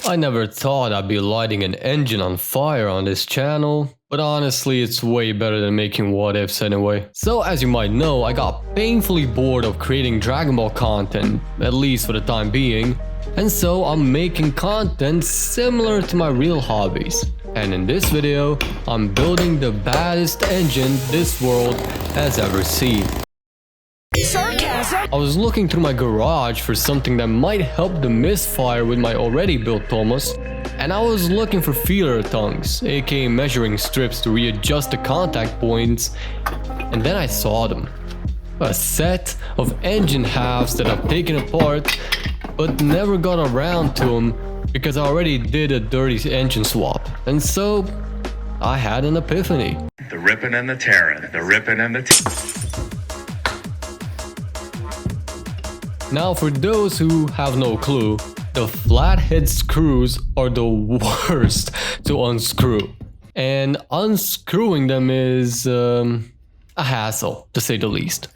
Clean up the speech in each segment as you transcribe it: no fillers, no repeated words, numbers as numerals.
I never thought I'd be lighting an engine on fire on this channel, but honestly it's way better than making what ifs anyway. So as you might know, I got painfully bored of creating Dragon Ball content, at least for the time being, and so I'm making content similar to my real hobbies. And in this video, I'm building the baddest engine this world has ever seen. Sarcasm! I was looking through my garage for something that might help the misfire with my already built Thomas, and I was looking for feeler tongues, aka measuring strips to readjust the contact points, and then I saw them. A set of engine halves that I've taken apart, but never got around to them because I already did a dirty engine swap, and so I had an epiphany. The ripping and the tearing, the ripping and the Now for those who have no clue, the flathead screws are the worst to unscrew. And unscrewing them is a hassle, to say the least.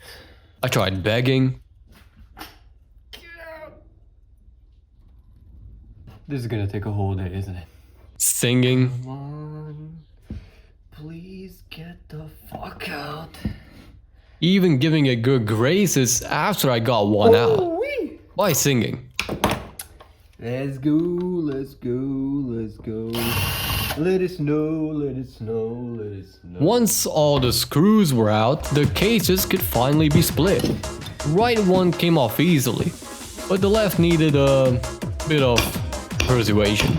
I tried begging. This is gonna take a whole day, isn't it? Singing. Come on, please get the fuck out. Even giving it good graces after I got one out. By singing. Let's go, let's go, let's go. Let it snow, let it snow, let it snow. Once all the screws were out, the cases could finally be split. Right one came off easily, but the left needed a bit of persuasion.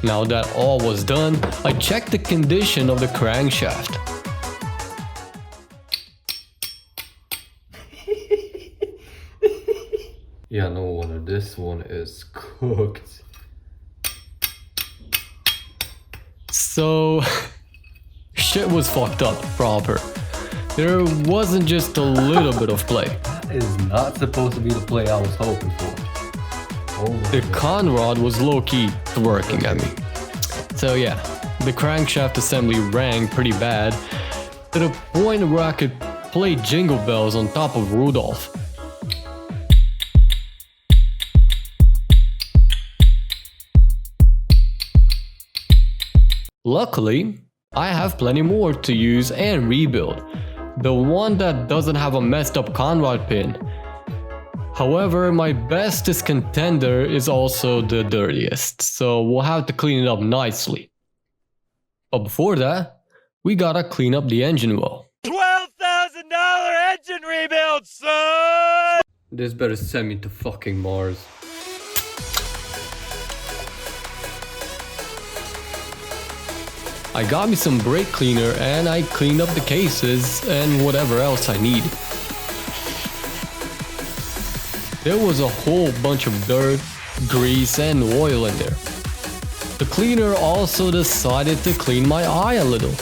Now that all was done, I checked the condition of the crankshaft. Yeah, no wonder this one is cooked. So, shit was fucked up proper. There wasn't just a little bit of play. That is not supposed to be the play I was hoping for. The conrod was low-key working at me. So yeah, the crankshaft assembly rang pretty bad, to the point where I could play Jingle Bells on top of Rudolph. Luckily, I have plenty more to use and rebuild. The one that doesn't have a messed up conrod pin. However, my bestest contender is also the dirtiest, so we'll have to clean it up nicely. But before that, we gotta clean up the engine well. $12,000 engine rebuild, son! This better send me to fucking Mars. I got me some brake cleaner and I cleaned up the cases and whatever else I need. There was a whole bunch of dirt, grease and oil in there. The cleaner also decided to clean my eye a little.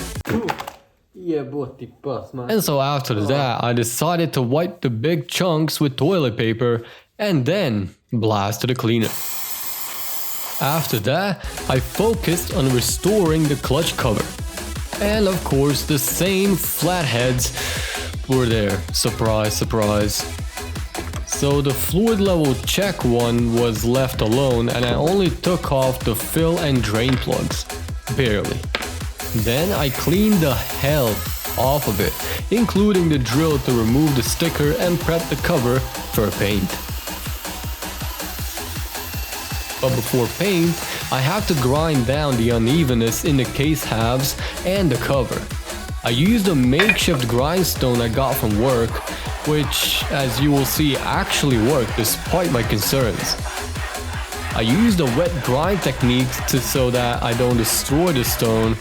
And so after that, I decided to wipe the big chunks with toilet paper and then blast to the cleaner. After that, I focused on restoring the clutch cover. And of course, the same flatheads were there. Surprise, surprise. So the fluid level check one was left alone and I only took off the fill and drain plugs. Barely. Then I cleaned the hell off of it, including the drill to remove the sticker and prep the cover for paint. But before paint, I have to grind down the unevenness in the case halves and the cover. I used a makeshift grindstone I got from work, which, as you will see, actually worked despite my concerns. I used a wet grind technique so that I don't destroy the stone,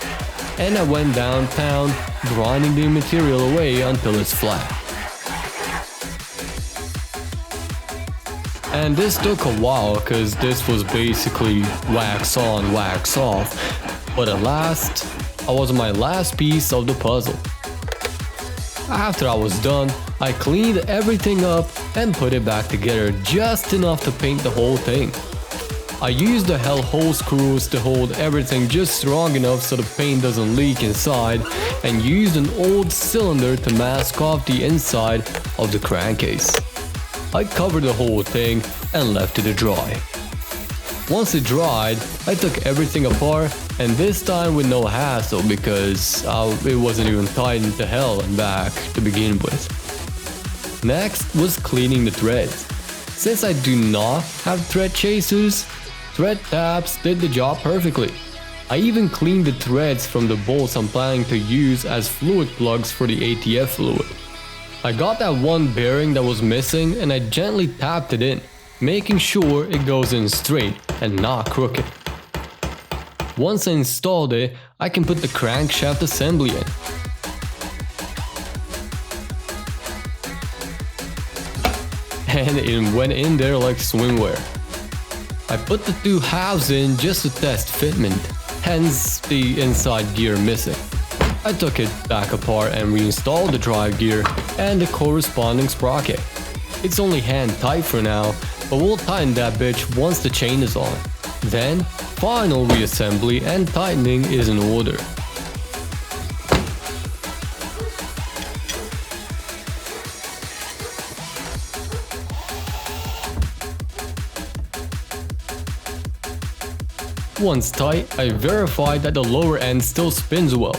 and I went downtown grinding the material away until it's flat. And this took a while because this was basically wax on, wax off, but at last, I was my last piece of the puzzle. After I was done, I cleaned everything up and put it back together just enough to paint the whole thing. I used the hell hole screws to hold everything just strong enough so the paint doesn't leak inside, and used an old cylinder to mask off the inside of the crankcase. I covered the whole thing and left it to dry. Once it dried, I took everything apart, and this time with no hassle because it wasn't even tightened to hell and back to begin with. Next was cleaning the threads. Since I do not have thread chasers, thread taps did the job perfectly. I even cleaned the threads from the bolts I'm planning to use as fluid plugs for the ATF fluid. I got that one bearing that was missing and I gently tapped it in, making sure it goes in straight and not crooked. Once I installed it, I can put the crankshaft assembly in. And it went in there like swimwear. I put the two halves in just to test fitment, hence the inside gear missing. I took it back apart and reinstalled the drive gear and the corresponding sprocket. It's only hand tight for now, but we'll tighten that bitch once the chain is on. Then, final reassembly and tightening is in order. Once tight, I verified that the lower end still spins well.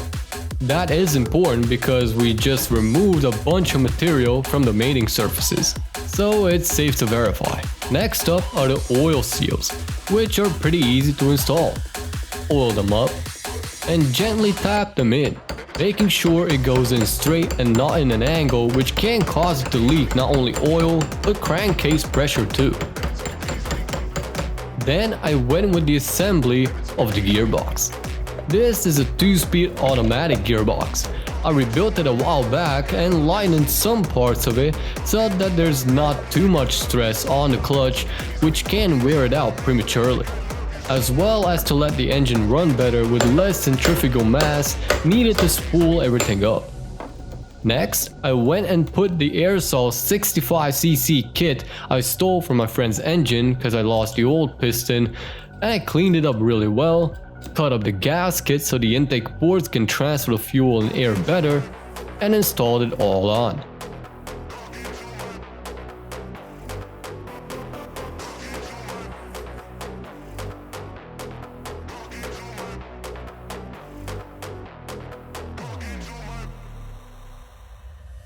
That is important because we just removed a bunch of material from the mating surfaces, so it's safe to verify. Next up are the oil seals, which are pretty easy to install. Oil them up and gently tap them in, making sure it goes in straight and not in an angle, which can cause it to leak not only oil but crankcase pressure too. Then I went with the assembly of the gearbox. This is a 2-speed automatic gearbox. I rebuilt it a while back and lightened some parts of it so that there's not too much stress on the clutch, which can wear it out prematurely, as well as to let the engine run better with less centrifugal mass needed to spool everything up. Next, I went and put the aerosol 65cc kit I stole from my friend's engine because I lost the old piston, and I cleaned it up really well, cut up the gasket so the intake ports can transfer the fuel and air better, and installed it all on.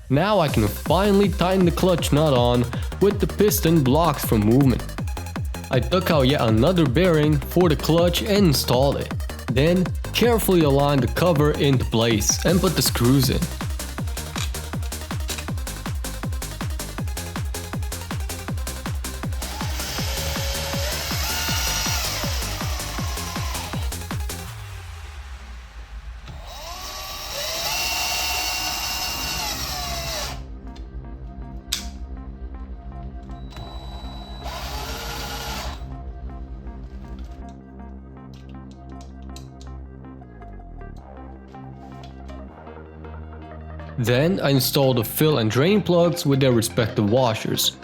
Now I can finally tighten the clutch nut on with the piston blocked from movement. I took out yet another bearing for the clutch and installed it. Then carefully aligned the cover into place and put the screws in. Then I installed the fill and drain plugs with their respective washers.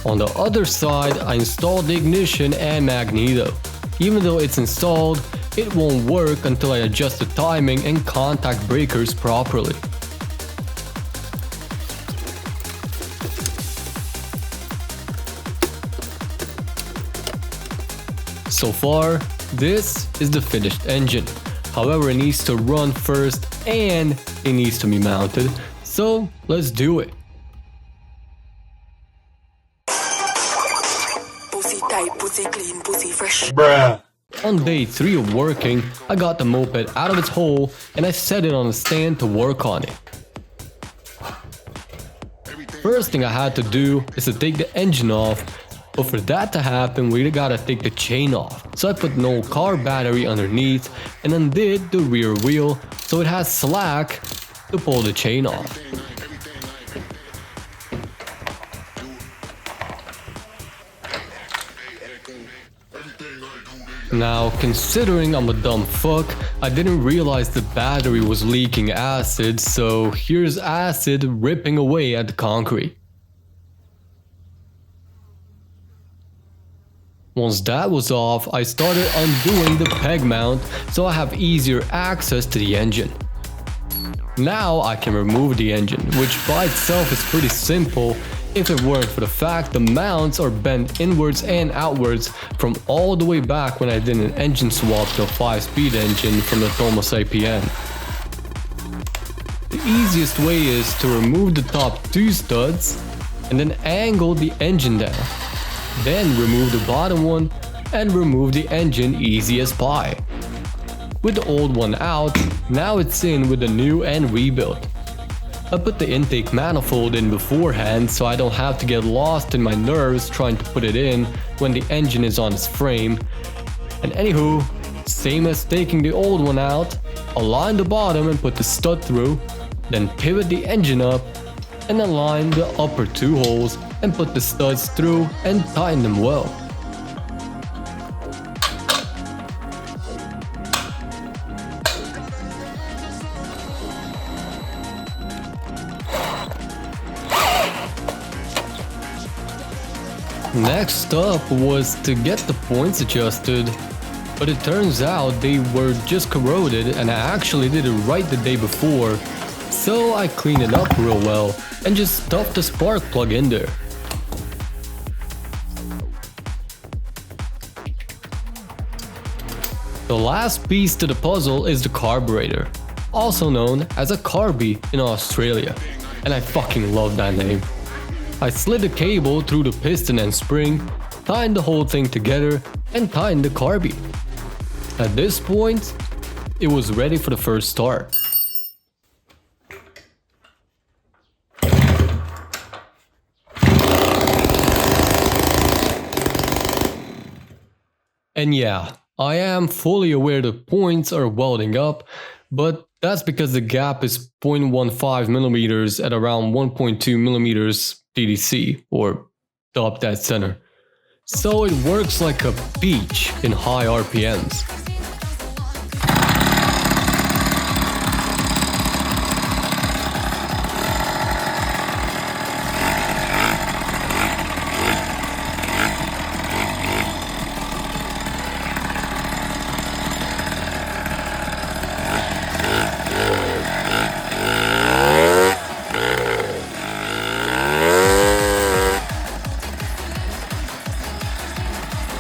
On the other side, I installed the ignition and magneto. Even though it's installed, it won't work until I adjust the timing and contact breakers properly. So far, this is the finished engine. However, it needs to run first and it needs to be mounted. So let's do it. Pussy tight, pussy clean, pussy fresh. Bruh. On day 3 of working, I got the moped out of its hole and I set it on a stand to work on it. First thing I had to do is to take the engine off, but for that to happen we gotta take the chain off. So I put an old car battery underneath and undid the rear wheel so it has slack to pull the chain off. Now, considering I'm a dumb fuck, I didn't realize the battery was leaking acid, so here's acid ripping away at the concrete. Once that was off, I started undoing the peg mount so I have easier access to the engine. Now I can remove the engine, which by itself is pretty simple if it weren't for the fact the mounts are bent inwards and outwards from all the way back when I did an engine swap to a 5-speed engine from the Thomas APN. The easiest way is to remove the top 2 studs and then angle the engine down. Then remove the bottom one and remove the engine easy as pie. With the old one out, now it's in with the new and rebuilt. I put the intake manifold in beforehand so I don't have to get lost in my nerves trying to put it in when the engine is on its frame. And anywho, same as taking the old one out, align the bottom and put the stud through, then pivot the engine up and align the upper 2 holes and put the studs through and tighten them well. Next up was to get the points adjusted, but it turns out they were just corroded and I actually did it right the day before, so I cleaned it up real well and just stuffed the spark plug in there. The last piece to the puzzle is the carburetor, also known as a carby in Australia, and I fucking love that name. I slid the cable through the piston and spring, tightened the whole thing together, and tightened the carby. At this point, it was ready for the first start. And yeah, I am fully aware the points are welding up, but that's because the gap is 0.15 millimeters at around 1.2 millimeters TDC, or top dead center. So it works like a peach in high RPMs.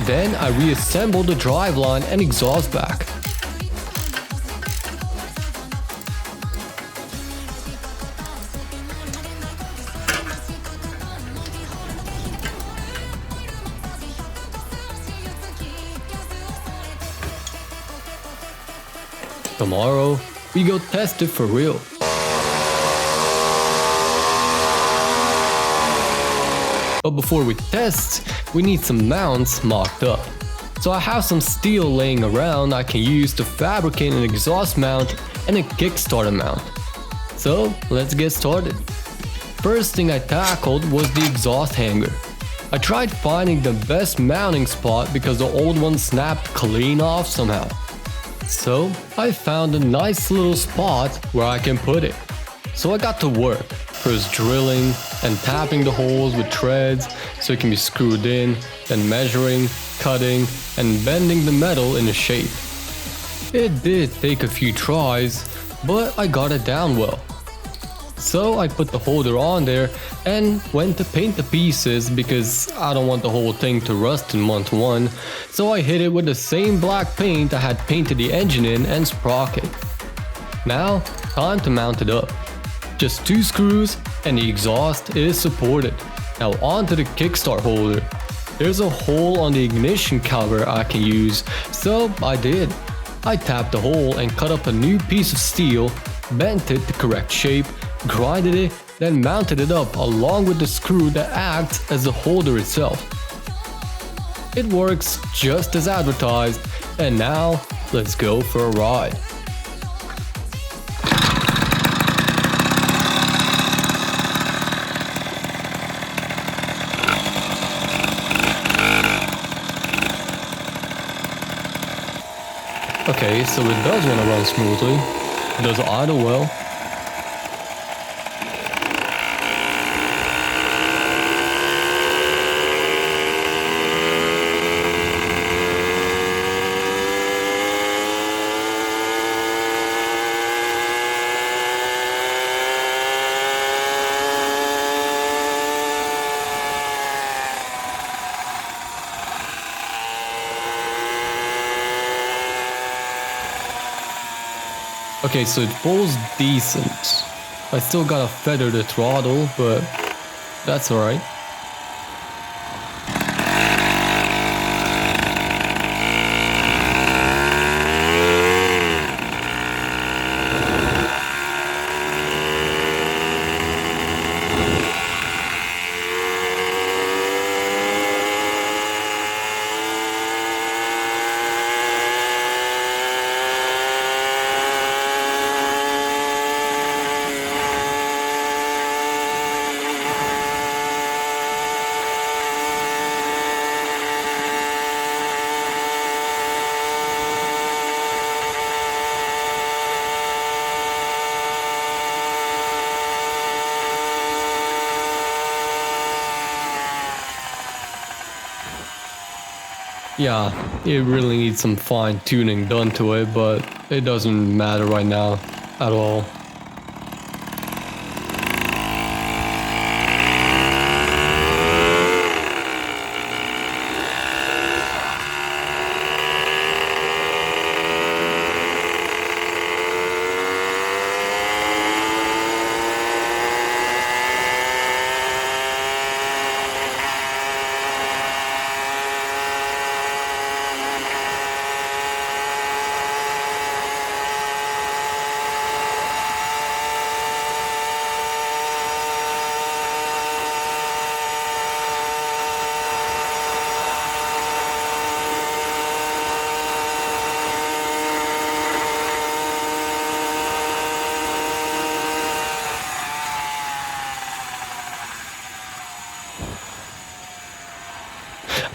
Then I reassembled the driveline and exhaust back. Tomorrow, we go test it for real. But before we test, we need some mounts mocked up. So I have some steel laying around I can use to fabricate an exhaust mount and a Kickstarter mount. So let's get started. First thing I tackled was the exhaust hanger. I tried finding the best mounting spot because the old one snapped clean off somehow. So I found a nice little spot where I can put it. So I got to work. First drilling and tapping the holes with treads so it can be screwed in, then measuring, cutting, and bending the metal into shape. It did take a few tries, but I got it down well. So I put the holder on there and went to paint the pieces because I don't want the whole thing to rust in month 1, so I hit it with the same black paint I had painted the engine in and sprocket. Now, time to mount it up. Just 2 screws and the exhaust is supported. Now onto the kickstart holder. There's a hole on the ignition cover I can use, so I did. I tapped the hole and cut up a new piece of steel, bent it the correct shape, grinded it, then mounted it up along with the screw that acts as the holder itself. It works just as advertised, and now let's go for a ride. Okay, so it does want to run smoothly. It does idle well. Okay, so it pulls decent. I still gotta feather the throttle, but that's alright. Yeah, it really needs some fine tuning done to it, but it doesn't matter right now at all.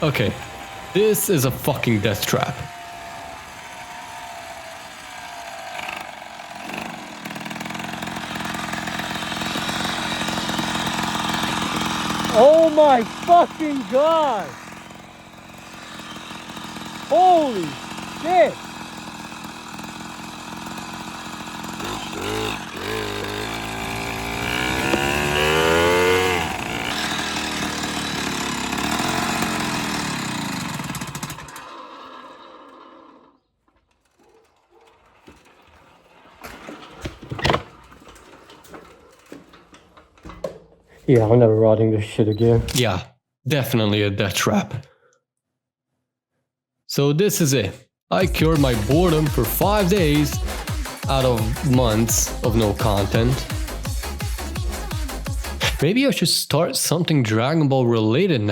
Okay, this is a fucking death trap. Oh my fucking god! Holy shit! Yeah, I'm never riding this shit again. Yeah, definitely a death trap. So this is it. I cured my boredom for 5 days out of months of no content. Maybe I should start something Dragon Ball related now.